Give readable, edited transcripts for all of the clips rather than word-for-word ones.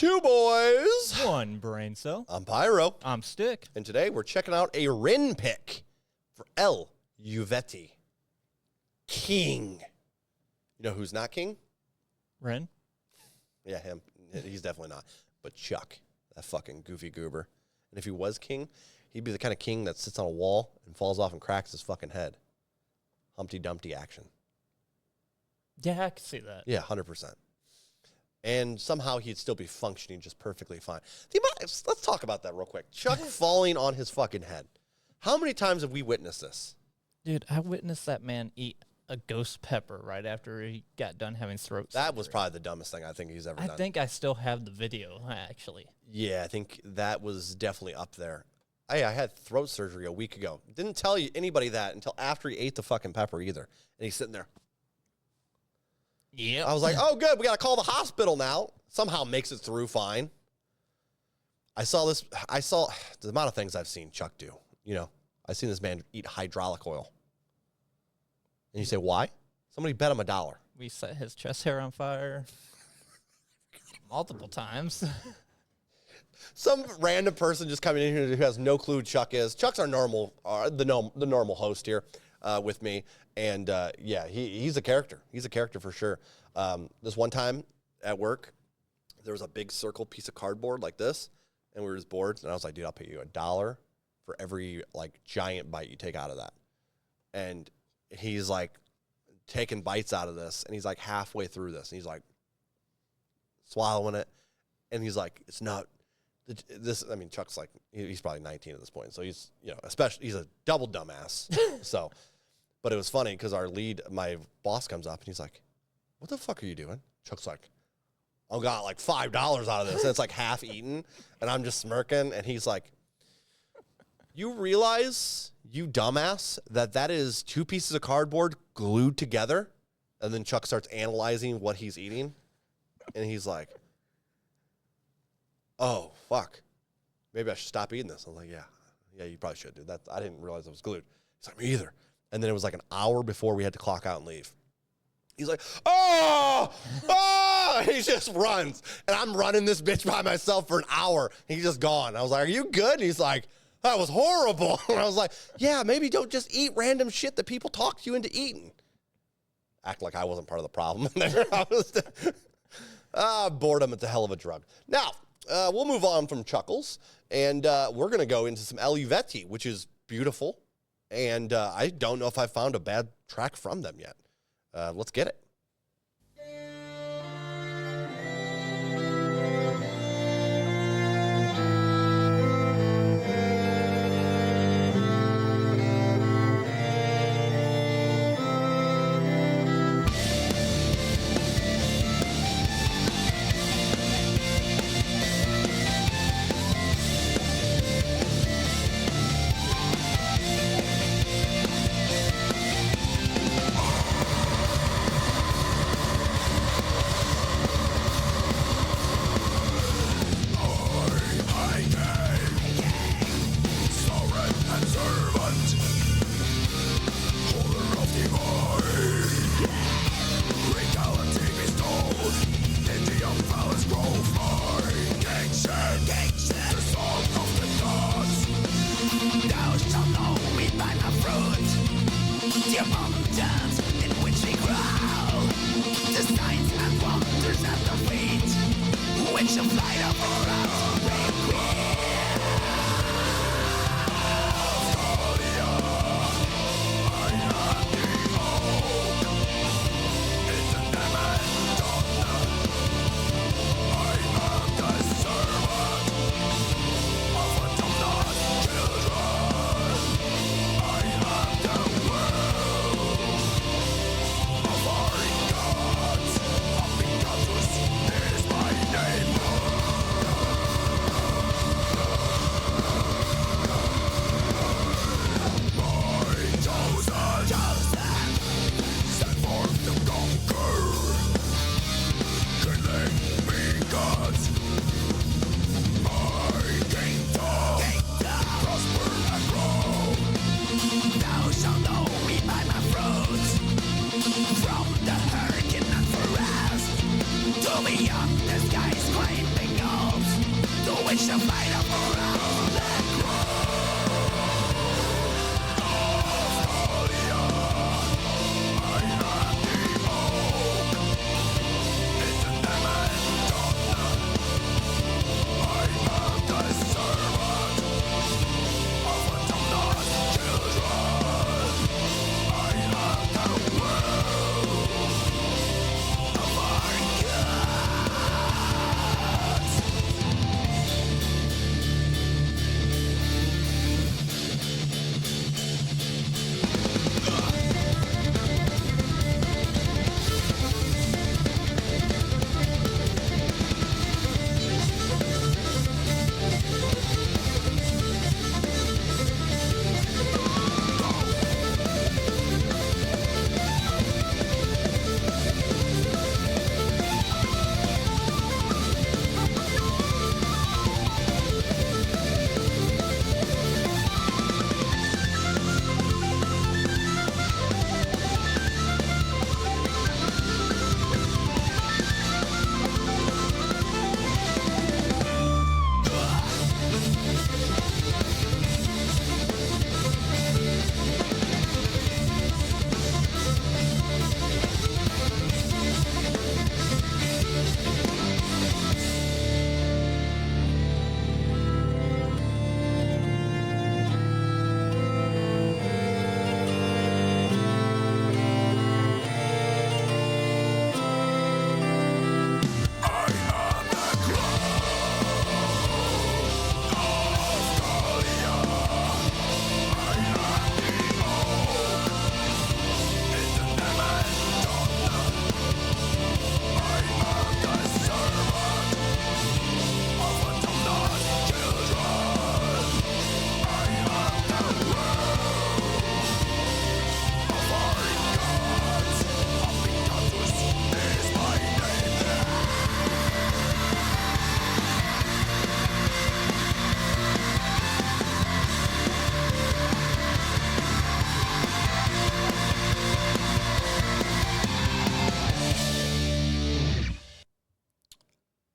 Two boys. One brain cell. I'm Pyro. I'm Stick. And today we're checking out a Rin pick for Eluveitie. King. You know who's not king? Ren? Yeah, him. He's definitely not. But Chuck, that fucking goofy goober. And if he was king, he'd be the kind of king that sits on a wall and falls off and cracks his fucking head. Humpty Dumpty action. Yeah, I can see that. Yeah, 100%. And somehow he'd still be functioning just perfectly fine. Let's talk about that real quick. Chuck falling on his fucking head. How many times have we witnessed this? Dude, I witnessed that man eat a ghost pepper right after he got done having throat surgery. That was probably the dumbest thing I think he's ever done. I think I still have the video, actually. Yeah, I think that was definitely up there. I had throat surgery a week ago. Didn't tell anybody that until after he ate the fucking pepper either. And he's sitting there. Yeah. I was like, oh, good. We got to call the hospital now. Somehow makes it through fine. I saw the amount of things I've seen Chuck do. You know, I've seen this man eat hydraulic oil. And you say, why? Somebody bet him $1. We set his chest hair on fire multiple times. Some random person just coming in here who has no clue who Chuck is. Chuck's our the normal host here with me. And yeah, he's a character. He's a character for sure. This one time at work, there was a big circle piece of cardboard like this, and we were just bored. And I was like, dude, I'll pay you $1 for every like giant bite you take out of that. And he's like taking bites out of this, and he's like halfway through this, and he's like swallowing it, and he's like, it's not this. I mean, Chuck's like, he's probably 19 at this point, so he's, you know, especially he's a double dumbass. So, but it was funny because my boss comes up and he's like, what the fuck are you doing? Chuck's like, I got like $5 out of this, and it's like half eaten, and I'm just smirking, and he's like, you realize, you dumbass, that is 2 pieces of cardboard glued together? And then Chuck starts analyzing what he's eating, and he's like, oh, fuck. Maybe I should stop eating this. I was like, yeah, you probably should, dude. I didn't realize it was glued. He's like, me either. And then it was like an hour before we had to clock out and leave. He's like, oh, he just runs. And I'm running this bitch by myself for an hour. He's just gone. I was like, are you good? And he's like, that was horrible. And I was like, yeah, maybe don't just eat random shit that people talk you into eating. Act like I wasn't part of the problem. Boredom, it's a hell of a drug. Now, we'll move on from Chuckles, and we're going to go into some Eluveitie, which is beautiful. And I don't know if I found a bad track from them yet. Let's get it.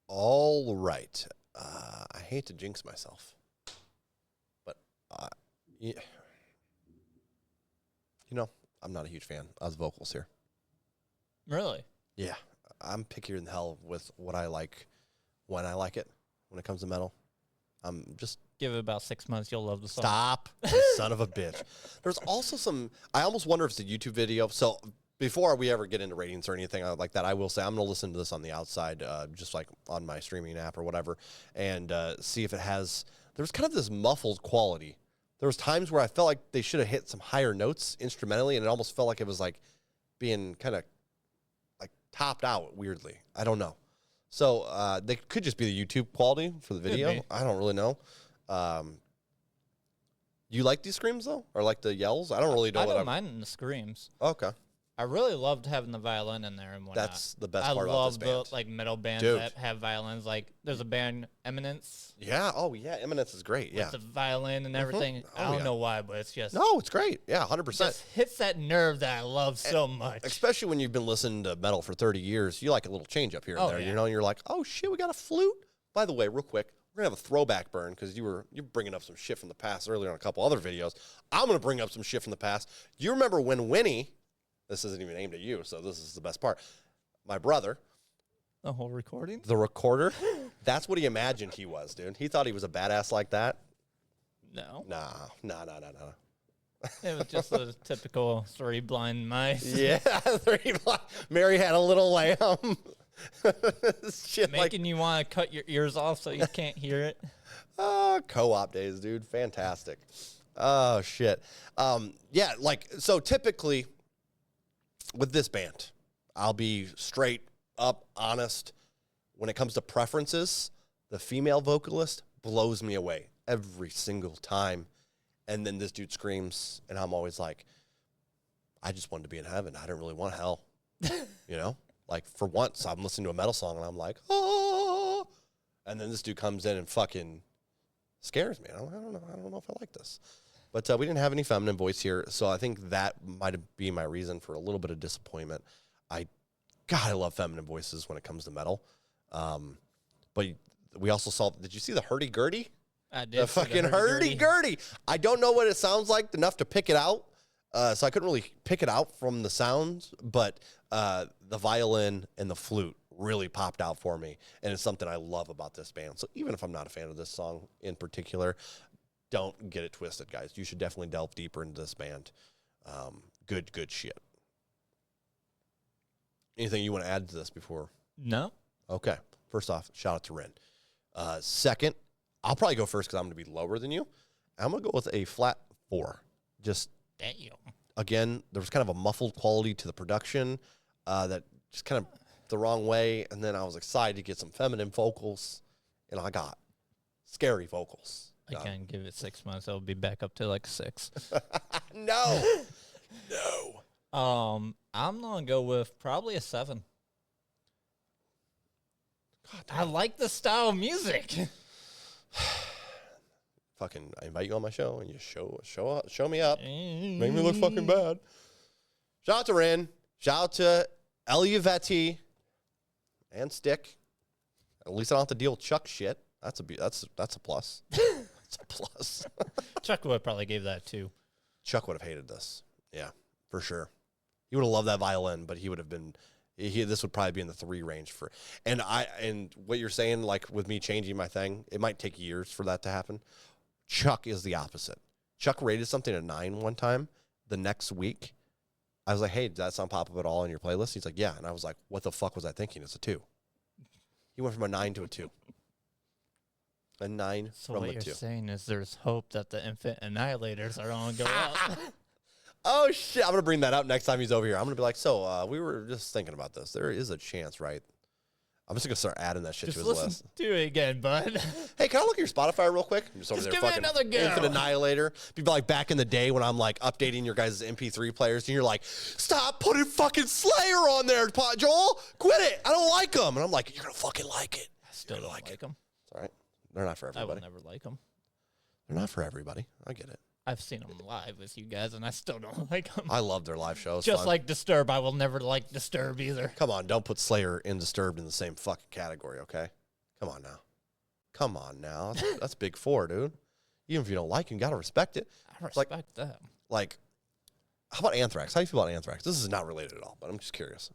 All right. I hate to jinx myself, but you know, I'm not a huge fan of the vocals here. Really? Yeah, I'm pickier than hell with what I like when I like it. When it comes to metal, I'm just Give it about 6 months, you'll love the song. stop, you son of a bitch. There's also some. I almost wonder if it's a YouTube video. So before we ever get into ratings or anything like that, I will say I'm going to listen to this on the outside, just like on my streaming app or whatever, and see if it has. There's kind of this muffled quality. There was times where I felt like they should have hit some higher notes instrumentally, and it almost felt like it was like being kind of like topped out weirdly. I don't know. So they could just be the YouTube quality for the video. I don't really know. You like these screams though, or like the yells? I don't really know. I don't mind the screams. Okay. I really loved having the violin in there and whatnot. That's the best part about this band. I love the metal bands Dude. that have violins. Like there's a band, Eminence. Yeah. Oh yeah. Eminence is great. Yeah. With the violin and everything. I don't know why, but it's just no, it's great. Yeah, 100%. Just hits that nerve that I love so much. Especially when you've been listening to metal for 30 years, you like a little change up here and there. Yeah. You know, and you're like, oh shit, we got a flute. By the way, real quick, we're gonna have a throwback burn because you're bringing up some shit from the past earlier on a couple other videos. I'm gonna bring up some shit from the past. Do you remember when Winnie? This isn't even aimed at you, so this is the best part. My brother. The whole recording? The recorder. That's what he imagined he was, dude. He thought he was a badass like that. No. Nah. It was just a typical 3 blind mice. Yeah, 3 blind. Mary had a little lamb. Shit, Making you want to cut your ears off so you can't hear it. Co-op days, dude. Fantastic. Oh, shit. Yeah, like, so typically with this band, I'll be straight up honest. When it comes to preferences, the female vocalist blows me away every single time. And then this dude screams, and I'm always like, I just wanted to be in heaven. I didn't really want hell. You know? Like, for once, I'm listening to a metal song, and I'm like, oh. And then this dude comes in and fucking scares me. I don't know if I like this. But we didn't have any feminine voice here, so I think that might be my reason for a little bit of disappointment. I love feminine voices when it comes to metal. But We also saw. Did you see the hurdy-gurdy? I did. The fucking hurdy-gurdy. I don't know what it sounds like enough to pick it out. So I couldn't really pick it out from the sounds, but the violin and the flute really popped out for me, and it's something I love about this band. So even if I'm not a fan of this song in particular, don't get it twisted, guys. You should definitely delve deeper into this band. Good shit. Anything you want to add to this before? No. Okay. First off, shout out to Ren. Second, I'll probably go first because I'm going to be lower than you. I'm going to go with a flat 4. Just, damn. Again, there was kind of a muffled quality to the production that just kind of the wrong way. And then I was excited to get some feminine vocals, and I got scary vocals. I can't give it 6 months. I'll be back up to like 6. No. I'm going to go with probably a 7. God, I like the style of music. Fucking, I invite you on my show, and you show me up. Make me look fucking bad. Shout out to Ren. Shout out to Eluveitie and Stick. At least I don't have to deal with Chuck shit. That's a plus. That's a plus. Chuck would probably gave that 2. Chuck would have hated this. Yeah, for sure. He would have loved that violin, but he would have been. This would probably be in the 3 range for. And what you're saying, like with me changing my thing, it might take years for that to happen. Chuck is the opposite. Chuck rated something a 9 one time. The next week, I was like, "Hey, did that song pop up at all in your playlist?" He's like, "Yeah," and I was like, "What the fuck was I thinking? It's a 2." He went from a 9 to a 2. A 9 so from a 2. So what you're saying is there's hope that the infant annihilators are going to go up. Oh, shit. I'm going to bring that up next time he's over here. I'm going to be like, so we were just thinking about this. There is a chance, right? I'm just going to start adding that shit to his list. Do it again, bud. Hey, can I look at your Spotify real quick? I'm just over Just there give fucking it another go. Infant Annihilator. People like back in the day when I'm like updating your guys' MP3 players and you're like, stop putting fucking Slayer on there, Joel. Quit it. I don't like them. And I'm like, you're going to fucking like it. I still don't like them. It's all right. They're not for everybody. I will never like them. They're not for everybody. I get it. I've seen them live with you guys, and I still don't like them. I love their live shows. Just like Disturbed, I will never like Disturbed either. Come on, don't put Slayer and Disturbed in the same fucking category, okay? Come on now. That's big 4, dude. Even if you don't like him, you gotta respect it. I respect that. Like, how about Anthrax? How do you feel about Anthrax? This is not related at all, but I'm just curious.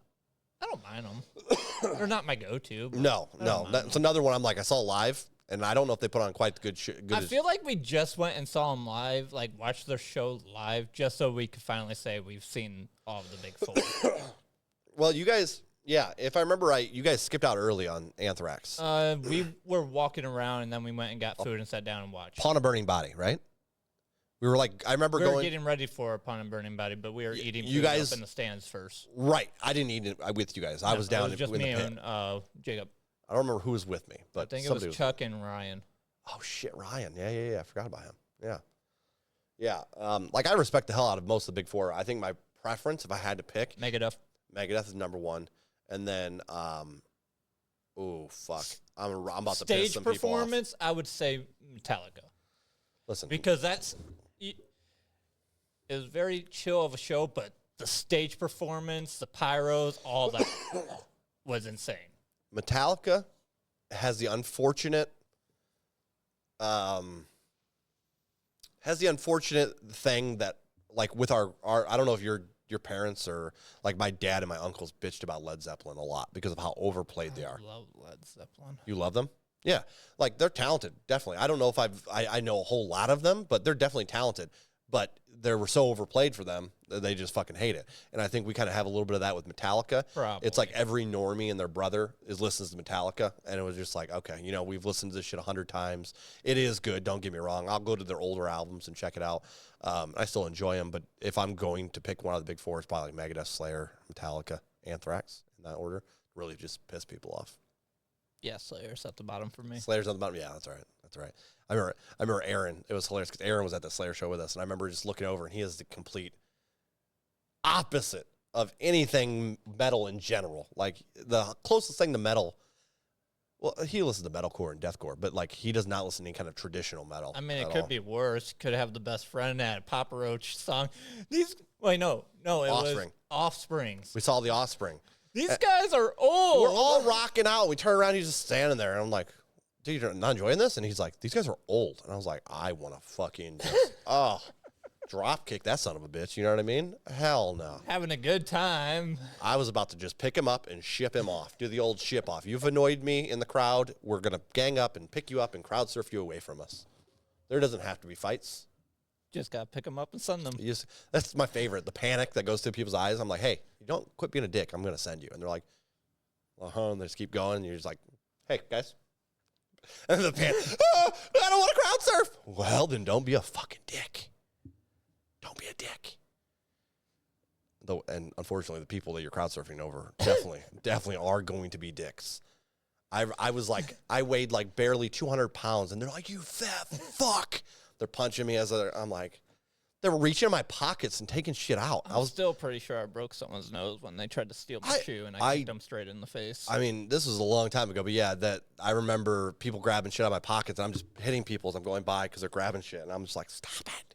I don't mind them. They're not my go-to. No. That's another one I'm like, I saw live, and I don't know if they put on quite good I feel like we just went and saw them live, like watched their show live, just so we could finally say we've seen all of the big 4. Well, you guys, yeah, if I remember right, you guys skipped out early on Anthrax. We were walking around, and then we went and got food and sat down and watched. Upon a Burning Body, right? We were like, I remember we were going. getting ready for Upon a Burning Body, but we were eating food you guys, up in the stands first. Right. I didn't eat it with you guys. I was down it was just in me the pit. and Jacob. I don't remember who was with me, but I think it was Chuck and Ryan. Oh, shit, Ryan. Yeah. I forgot about him. Yeah. Like, I respect the hell out of most of the big 4. I think my preference, if I had to pick, Megadeth is number 1. And then, oh, fuck. I'm about to piss stage some people off. performance, I would say Metallica. Listen. Because it was very chill of a show, but the stage performance, the pyros, all that was insane. Metallica has the unfortunate thing that, like, with our I don't know if your parents or, like, my dad and my uncles bitched about Led Zeppelin a lot because of how overplayed they are. I love Led Zeppelin. You love them? Yeah. Like, they're talented, definitely. I don't know if I know a whole lot of them, but they're definitely talented. But they were so overplayed for them that they just fucking hate it. And I think we kind of have a little bit of that with Metallica. Probably. It's like every normie and their brother listens to Metallica. And it was just like, okay, we've listened to this shit 100 times. It is good, don't get me wrong. I'll go to their older albums and check it out. I still enjoy them. But if I'm going to pick one of the big 4, it's probably like Megadeth, Slayer, Metallica, Anthrax, in that order. Really just piss people off. Yeah, Slayer's at the bottom for me. Slayer's on the bottom. Yeah, that's all right. I remember Aaron. It was hilarious because Aaron was at the Slayer show with us, and I remember just looking over, and he is the complete opposite of anything metal in general. Like, the closest thing to metal, well, he listens to metalcore and deathcore, but, like, he does not listen to any kind of traditional metal. I mean, it could be worse. Could have the best friend at a Papa Roach song. No, it was Offspring. We saw the Offspring. These guys are old. We're all rocking out. We turn around, he's just standing there, and I'm like, dude, you're not enjoying this? And he's like, these guys are old. And I was like, I want to fucking just, drop kick that son of a bitch. You know what I mean? Hell no. Having a good time. I was about to just pick him up and ship him off. Do the old ship off. You've annoyed me in the crowd. We're going to gang up and pick you up and crowd surf you away from us. There doesn't have to be fights. Just got to pick them up and send them. That's my favorite. The panic that goes through people's eyes. I'm like, hey, you don't quit being a dick. I'm going to send you. And they're like, and they just keep going. And you're just like, hey, guys. And the panic, I don't want to crowd surf. Well, then don't be a fucking dick. Don't be a dick. Though, and unfortunately, the people that you're crowd surfing over definitely are going to be dicks. I was like, I weighed like barely 200 pounds, and they're like, you fat fuck. They're punching me I'm like, they were reaching in my pockets and taking shit out. I was still pretty sure I broke someone's nose when they tried to steal my shoe, and I kicked them straight in the face. I mean, this was a long time ago, but yeah, that I remember people grabbing shit out of my pockets, and I'm just hitting people as I'm going by because they're grabbing shit, and I'm just like, stop it.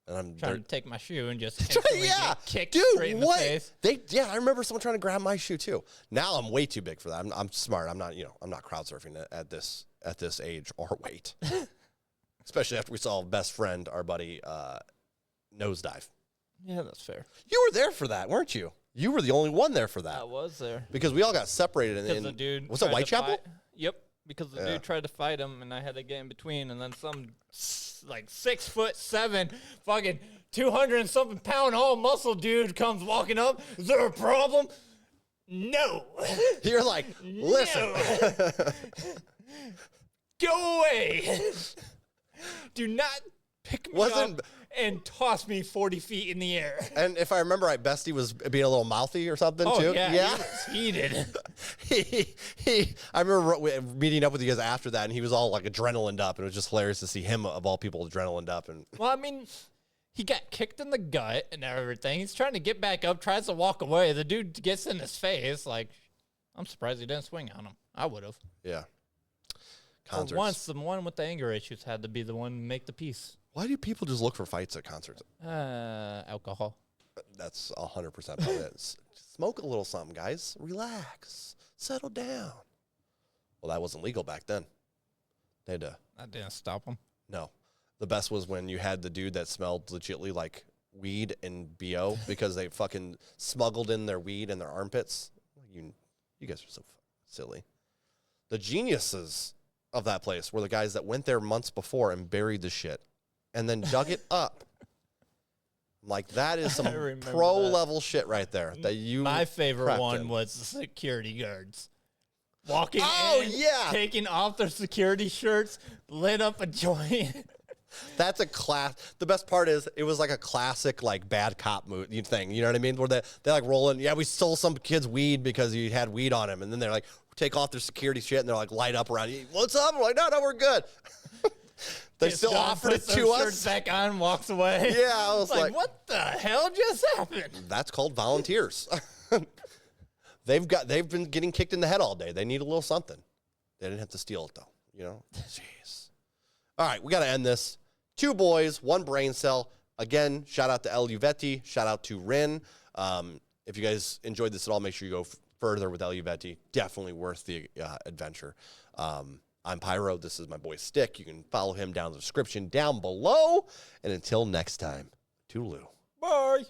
And I'm trying to take my shoe and just get kicked straight in the face. I remember someone trying to grab my shoe too. Now I'm way too big for that. I'm smart. I'm not crowd surfing at this age or weight. Especially after we saw best friend, our buddy, nosedive. Yeah, that's fair. You were there for that, weren't you? You were the only one there for that. I was there. Because we all got separated. Because the dude was it Whitechapel? Yep. Because the dude tried to fight him, and I had to get in between, and then some like 6'7", fucking 200 and something pound all muscle dude comes walking up. Is there a problem? No. You're like, listen. No. Go away. Do not pick me up and toss me 40 feet in the air. And if I remember right, Bestie was being a little mouthy or something too. Yeah, he was heated. I remember meeting up with you guys after that, and he was all like adrenalined up, and it was just hilarious to see him of all people adrenalined up. And well, I mean, he got kicked in the gut and everything. He's trying to get back up, tries to walk away. The dude gets in his face. Like, I'm surprised he didn't swing on him. I would have. Yeah. Concerts. Once the one with the anger issues had to be the one to make the peace. Why do people just look for fights at concerts? Alcohol. That's 100% of it. Smoke a little something, guys. Relax. Settle down. Well, that wasn't legal back then. They had to. That didn't stop them. No. The best was when you had the dude that smelled legitly like weed and BO because they fucking smuggled in their weed in their armpits. You guys are so silly. The geniuses of that place were the guys that went there months before and buried the shit and then dug it up. Like, that is some pro-level shit right there. My favorite one was the security guards. Walking in, taking off their security shirts, lit up a joint. That's a class. The best part is it was like a classic like bad cop thing. You know what I mean? Where they like roll in. Yeah, we stole some kid's weed because he had weed on him, and then they're like take off their security shit and they're like light up around you. What's up? We're like, no, we're good. They still offered it to us. Back on, walks away. Yeah, I was like, what the hell just happened? That's called volunteers. They've been getting kicked in the head all day. They need a little something. They didn't have to steal it though. You know? Jeez. All right, we got to end this. 2 boys, 1 brain cell. Again, shout out to Eluveitie. Shout out to Rin. If you guys enjoyed this at all, make sure you go further with Eluveitie. Definitely worth the adventure. I'm Pyro. This is my boy Stick. You can follow him down in the description down below. And until next time, toodaloo. Bye.